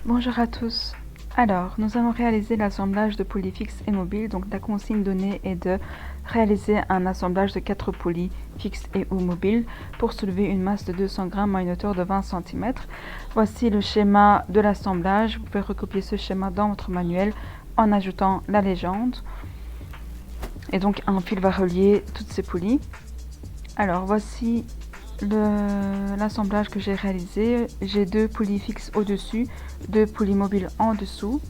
Bonjour à tous. Alors, nous allons réaliser l'assemblage de poulies fixes et mobiles. Donc, la consigne donnée est de réaliser un assemblage de 4 poulies fixes et ou mobiles pour soulever une masse de 200 g à une hauteur de 20 cm. Voici le schéma de l'assemblage. Vous pouvez recopier ce schéma dans votre manuel en ajoutant la légende. Et donc, un fil va relier toutes ces poulies. Alors, voici l'assemblage que j'ai réalisé. J'ai 2 poulies fixes au-dessus, 2 poulies mobiles en dessous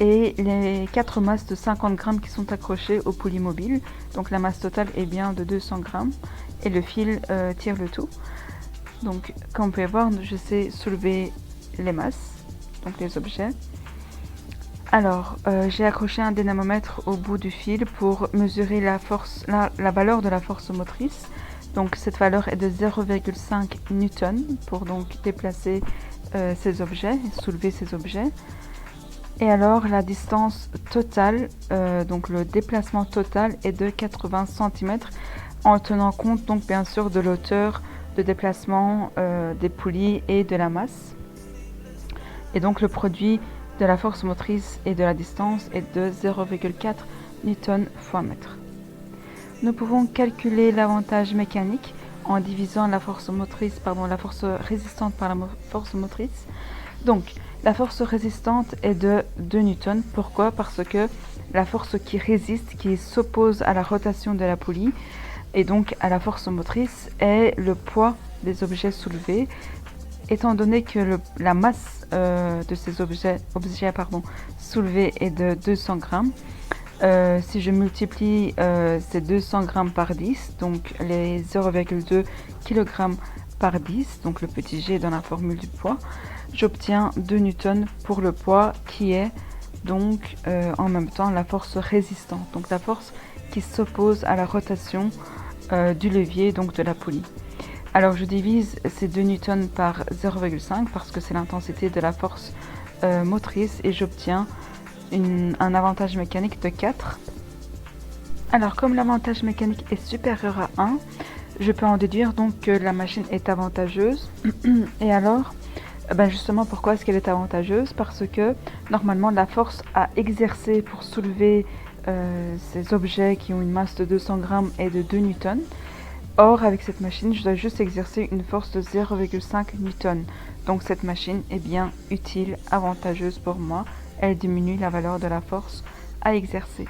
et les 4 masses de 50 g qui sont accrochées aux poulies mobiles. Donc la masse totale est bien de 200 g et le fil tire le tout. Donc comme vous pouvez voir, je sais soulever les masses, donc les objets. Alors, j'ai accroché un dynamomètre au bout du fil pour mesurer la valeur de la force motrice. Donc cette valeur est de 0,5 newton pour donc déplacer ces objets, soulever ces objets. Et alors la distance totale, donc le déplacement total est de 80 cm en tenant compte donc bien sûr de l'auteur de déplacement des poulies et de la masse. Et donc le produit de la force motrice et de la distance est de 0,4 newton fois mètre. Nous pouvons calculer l'avantage mécanique en divisant la force résistante par la force motrice. Donc, la force résistante est de 2 newtons. Pourquoi? Parce que la force qui résiste, qui s'oppose à la rotation de la poulie, et donc à la force motrice, est le poids des objets soulevés. Étant donné que la masse de ces objets soulevés est de 200 grammes, si je multiplie ces 200 grammes par 10, donc les 0,2 kg par 10, donc le petit g dans la formule du poids, j'obtiens 2 newtons pour le poids qui est donc en même temps la force résistante, donc la force qui s'oppose à la rotation du levier, donc de la poulie. Alors je divise ces 2 newtons par 0,5 parce que c'est l'intensité de la force motrice et j'obtiens un avantage mécanique de 4. Alors comme l'avantage mécanique est supérieur à 1, je peux en déduire donc que la machine est avantageuse. Et alors, justement pourquoi est-ce qu'elle est avantageuse? Parce que normalement la force à exercer pour soulever ces objets qui ont une masse de 200 grammes est de 2 newtons. Or avec cette machine je dois juste exercer une force de 0,5 newton. Donc cette machine est bien utile, avantageuse pour moi. Elle diminue la valeur de la force à exercer.